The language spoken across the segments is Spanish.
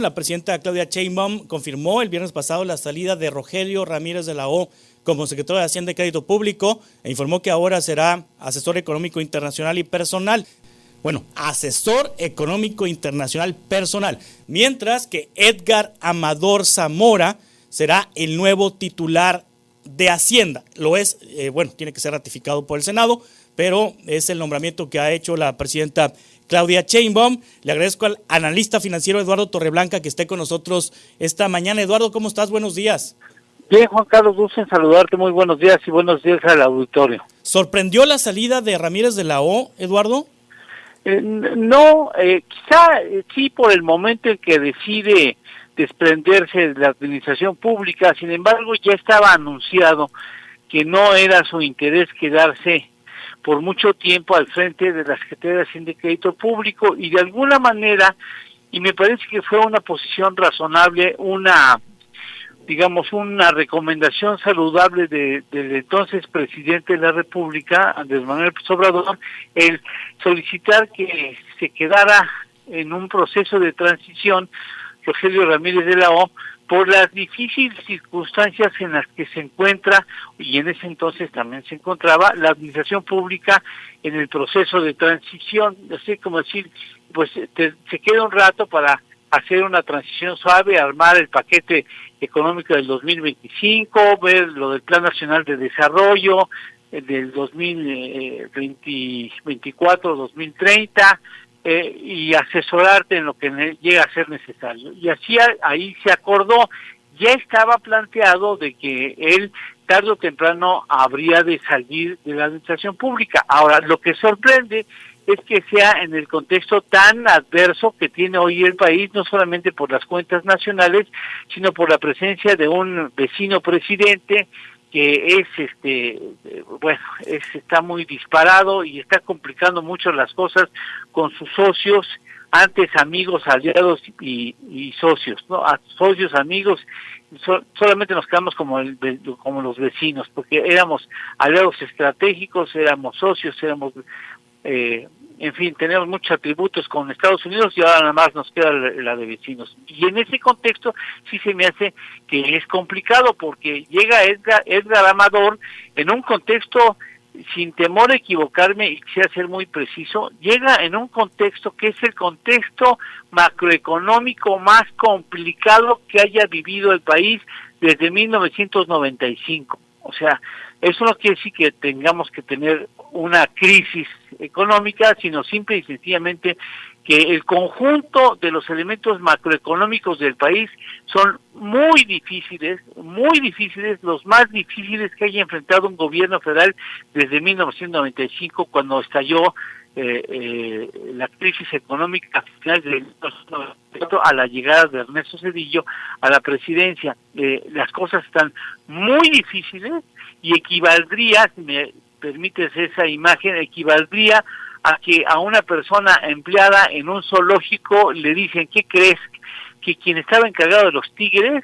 La presidenta Claudia Sheinbaum confirmó el viernes pasado la salida de Rogelio Ramírez de la O como secretario de Hacienda y Crédito Público e informó que ahora será asesor económico internacional y personal. Bueno, asesor económico internacional personal, mientras que Edgar Amador Zamora será el nuevo titular de Hacienda. Lo es, tiene que ser ratificado por el Senado, pero es el nombramiento que ha hecho la presidenta Claudia Sheinbaum. Le agradezco al analista financiero Eduardo Torreblanca que esté con nosotros esta mañana. Eduardo, ¿cómo estás? Buenos días. Bien, Juan Carlos, gusto en saludarte. Muy buenos días y buenos días al auditorio. ¿Sorprendió la salida de Ramírez de la O, Eduardo? No, quizá sí por el momento en que decide desprenderse de la administración pública. Sin embargo, ya estaba anunciado que no era su interés quedarse por mucho tiempo al frente de la Secretaría de Hacienda y Crédito Público, y de alguna manera, y me parece que fue una posición razonable, una recomendación saludable del entonces presidente de la República, Andrés Manuel López Obrador, el solicitar que se quedara en un proceso de transición Rogelio Ramírez de la O por las difíciles circunstancias en las que se encuentra, y en ese entonces también se encontraba, la administración pública en el proceso de transición. Así como decir, pues se queda un rato para hacer una transición suave, armar el paquete económico del 2025, ver lo del Plan Nacional de Desarrollo del 2024-2030, y asesorarte en lo que llega a ser necesario. Y así ahí se acordó. Ya estaba planteado de que él tarde o temprano habría de salir de la administración pública. Ahora, lo que sorprende es que sea en el contexto tan adverso que tiene hoy el país, no solamente por las cuentas nacionales, sino por la presencia de un vecino presidente que está muy disparado y está complicando mucho las cosas con sus socios, antes amigos, aliados y socios, ¿no? A socios, amigos, solamente nos quedamos como los vecinos, porque éramos aliados estratégicos, éramos socios, en fin, tenemos muchos atributos con Estados Unidos y ahora nada más nos queda la de vecinos. Y en ese contexto sí se me hace que es complicado, porque llega Edgar Amador en un contexto, sin temor a equivocarme y quisiera ser muy preciso, llega en un contexto que es el contexto macroeconómico más complicado que haya vivido el país desde 1995. O sea, eso no quiere decir que tengamos que tener una crisis económica, sino simple y sencillamente que el conjunto de los elementos macroeconómicos del país son muy difíciles, los más difíciles que haya enfrentado un gobierno federal desde 1995, cuando estalló la crisis económica a finales de 1994, a la llegada de Ernesto Zedillo a la presidencia. Las cosas están muy difíciles y equivaldría, si me permites esa imagen, equivaldría a que a una persona empleada en un zoológico le dicen: ¿qué crees? Que quien estaba encargado de los tigres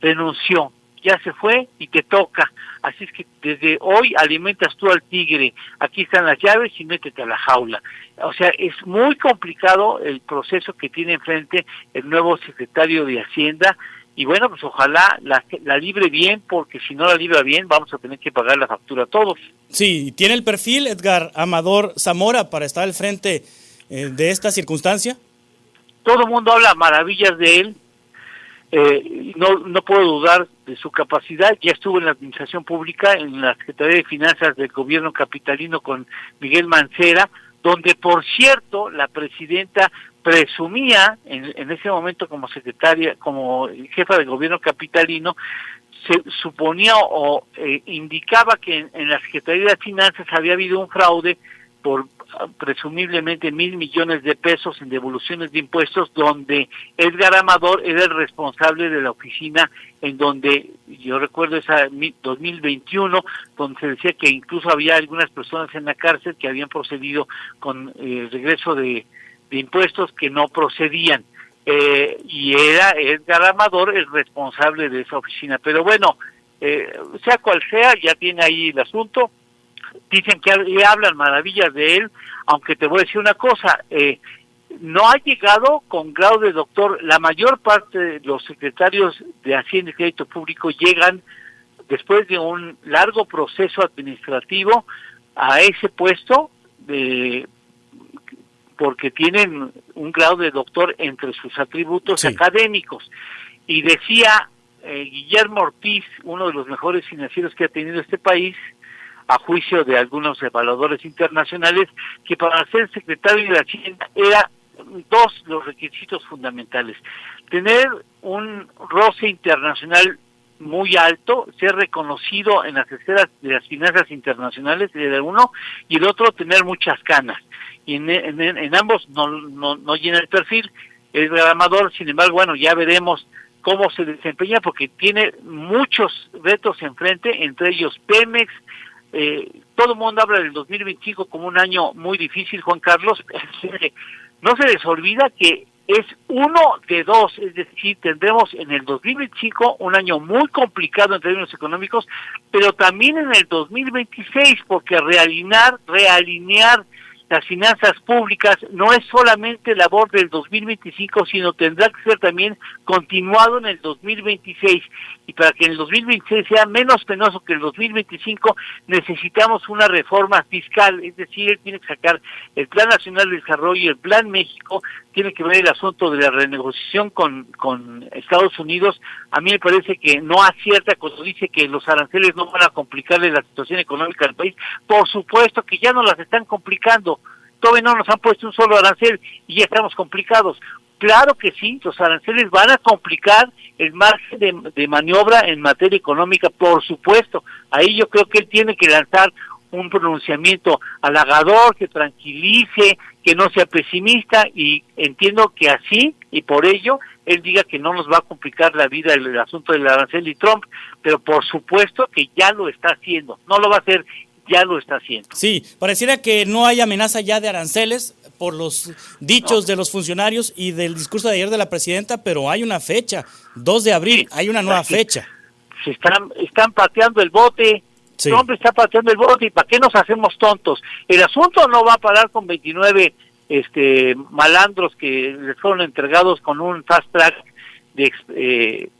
renunció, ya se fue y te toca. Así es que desde hoy alimentas tú al tigre, aquí están las llaves y métete a la jaula. O sea, es muy complicado el proceso que tiene enfrente el nuevo secretario de Hacienda, y bueno, pues ojalá la libre bien, porque si no la libra bien vamos a tener que pagar la factura todos. Sí, ¿tiene el perfil Edgar Amador Zamora para estar al frente de esta circunstancia? Todo el mundo habla maravillas de él. No puedo dudar de su capacidad. Ya estuvo en la administración pública, en la Secretaría de Finanzas del gobierno capitalino con Miguel Mancera, donde por cierto la presidenta presumía en ese momento como secretaria, como jefa del gobierno capitalino, se suponía o indicaba que en la Secretaría de Finanzas había habido un fraude por presumiblemente 1,000 millones de pesos en devoluciones de impuestos, donde Edgar Amador era el responsable de la oficina, en donde yo recuerdo esa 2021, donde se decía que incluso había algunas personas en la cárcel que habían procedido con regreso de impuestos que no procedían, y era Edgar Amador el responsable de esa oficina. Pero bueno, sea cual sea, ya tiene ahí el asunto. Dicen que le hablan maravillas de él, aunque te voy a decir una cosa, no ha llegado con grado de doctor. La mayor parte de los secretarios de Hacienda y Crédito Público llegan después de un largo proceso administrativo a ese puesto porque tienen un grado de doctor entre sus atributos académicos. Y decía Guillermo Ortiz, uno de los mejores financieros que ha tenido este país, a juicio de algunos evaluadores internacionales, que para ser secretario de Hacienda era dos los requisitos fundamentales: tener un roce internacional muy alto, ser reconocido en las esferas de las finanzas internacionales, era uno, y el otro, tener muchas canas. Y en ambos no llena el perfil. Es programador, sin embargo, bueno, ya veremos cómo se desempeña, porque tiene muchos retos enfrente, entre ellos Pemex. Todo el mundo habla del 2025 como un año muy difícil, Juan Carlos. No se les olvida que es uno de dos, es decir, tendremos en el 2025 un año muy complicado en términos económicos, pero también en el 2026, porque realinear las finanzas públicas no es solamente labor del 2025, sino tendrá que ser también continuado en el 2026. Y para que en el 2026 sea menos penoso que el 2025, necesitamos una reforma fiscal, es decir, tiene que sacar el Plan Nacional de Desarrollo y el Plan México, tiene que ver el asunto de la renegociación con Estados Unidos. A mí me parece que no acierta cuando dice que los aranceles no van a complicarle la situación económica del país. Por supuesto que ya no las están complicando. Todavía no nos han puesto un solo arancel y ya estamos complicados. Claro que sí, los aranceles van a complicar el margen de maniobra en materia económica, por supuesto. Ahí yo creo que él tiene que lanzar un pronunciamiento halagador, que tranquilice, que no sea pesimista, y entiendo que así, y por ello, él diga que no nos va a complicar la vida el asunto del arancel y Trump, pero por supuesto que ya lo está haciendo. No lo va a hacer, ya lo está haciendo. Sí, pareciera que no hay amenaza ya de aranceles por los dichos de los funcionarios y del discurso de ayer de la presidenta, pero hay una fecha, 2 de abril, hay una nueva fecha. Se están pateando el bote. Sí. Trump está pateando el bote, y ¿para qué nos hacemos tontos? El asunto no va a parar con 29 malandros que les fueron entregados con un fast track de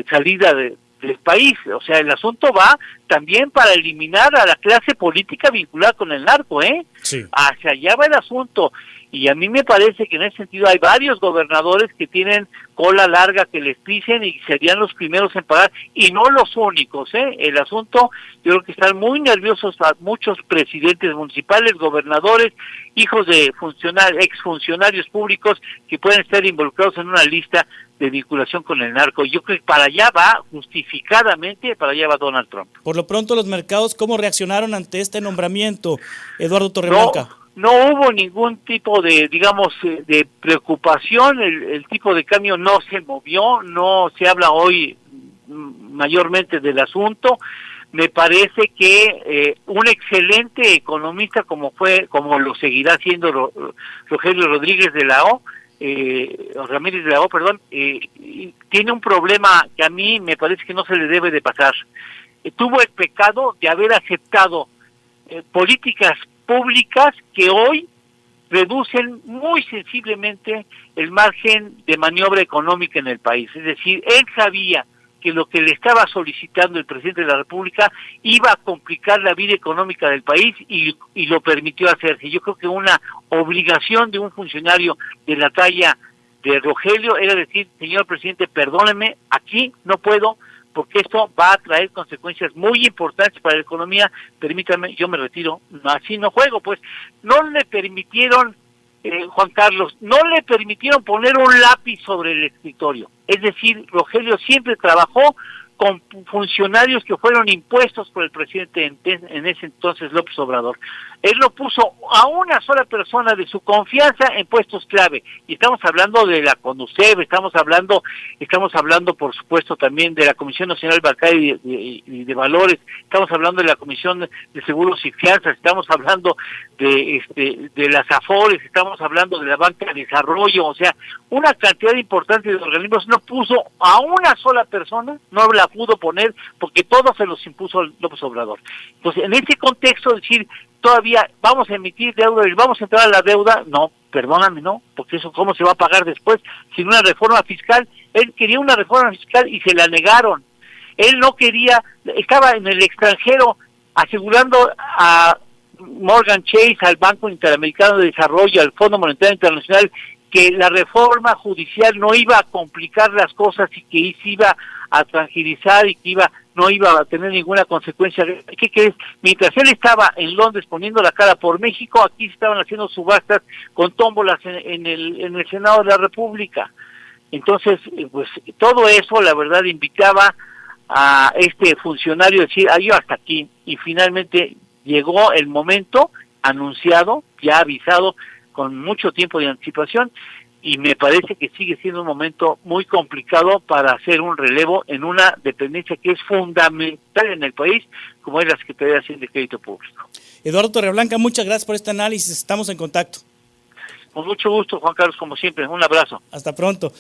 salida del país. O sea, el asunto va también para eliminar a la clase política vinculada con el narco, Sí. Hacia allá va el asunto. Y a mí me parece que en ese sentido hay varios gobernadores que tienen cola larga que les pisen y serían los primeros en pagar, y no los únicos, El asunto, yo creo que están muy nerviosos a muchos presidentes municipales, gobernadores, hijos de exfuncionarios públicos que pueden estar involucrados en una lista de vinculación con el narco. Yo creo que para allá va, justificadamente, para allá va Donald Trump. Por lo pronto, los mercados, ¿cómo reaccionaron ante este nombramiento, Eduardo Torreblanca? No hubo ningún tipo de, digamos, de preocupación. El tipo de cambio no se movió, no se habla hoy mayormente del asunto. Me parece que un excelente economista como lo seguirá siendo Rogelio Rodríguez de la O, Ramírez de la O, perdón, tiene un problema que a mí me parece que no se le debe de pasar. Tuvo el pecado de haber aceptado políticas públicas que hoy reducen muy sensiblemente el margen de maniobra económica en el país. Es decir, él sabía que lo que le estaba solicitando el presidente de la República iba a complicar la vida económica del país, y lo permitió hacerse. Yo creo que una obligación de un funcionario de la talla de Rogelio era decir: señor presidente, perdóneme, aquí no puedo, porque esto va a traer consecuencias muy importantes para la economía, permítame, yo me retiro, así no juego. Pues no le permitieron, Juan Carlos, no le permitieron poner un lápiz sobre el escritorio. Es decir, Rogelio siempre trabajó con funcionarios que fueron impuestos por el presidente en ese entonces, López Obrador. Él lo puso a una sola persona de su confianza en puestos clave, y estamos hablando de la CONUCEB, estamos hablando por supuesto también de la Comisión Nacional Bancaria y de Valores, estamos hablando de la Comisión de Seguros y Fianzas, estamos hablando de las AFORES, estamos hablando de la Banca de Desarrollo. O sea, una cantidad importante de organismos. No puso a una sola persona, no la pudo poner, porque todos se los impuso López Obrador. Entonces, en ese contexto, decir todavía vamos a emitir deuda y vamos a entrar a la deuda, no, perdóname, ¿no? Porque eso, ¿cómo se va a pagar después? Sin una reforma fiscal. Él quería una reforma fiscal y se la negaron. Él no quería, estaba en el extranjero asegurando a Morgan Chase, al Banco Interamericano de Desarrollo, al Fondo Monetario Internacional, que la reforma judicial no iba a complicar las cosas y que se iba a tranquilizar y que no iba a tener ninguna consecuencia. ¿Qué crees? Mientras él estaba en Londres poniendo la cara por México, aquí estaban haciendo subastas con tómbolas en el Senado de la República. Entonces, pues todo eso, la verdad, invitaba a este funcionario a decir, yo hasta aquí, y finalmente llegó el momento anunciado, ya avisado, con mucho tiempo de anticipación, y me parece que sigue siendo un momento muy complicado para hacer un relevo en una dependencia que es fundamental en el país, como es la Secretaría de Hacienda y Crédito Público. Eduardo Torreblanca, muchas gracias por este análisis, estamos en contacto. Con mucho gusto, Juan Carlos, como siempre, un abrazo. Hasta pronto.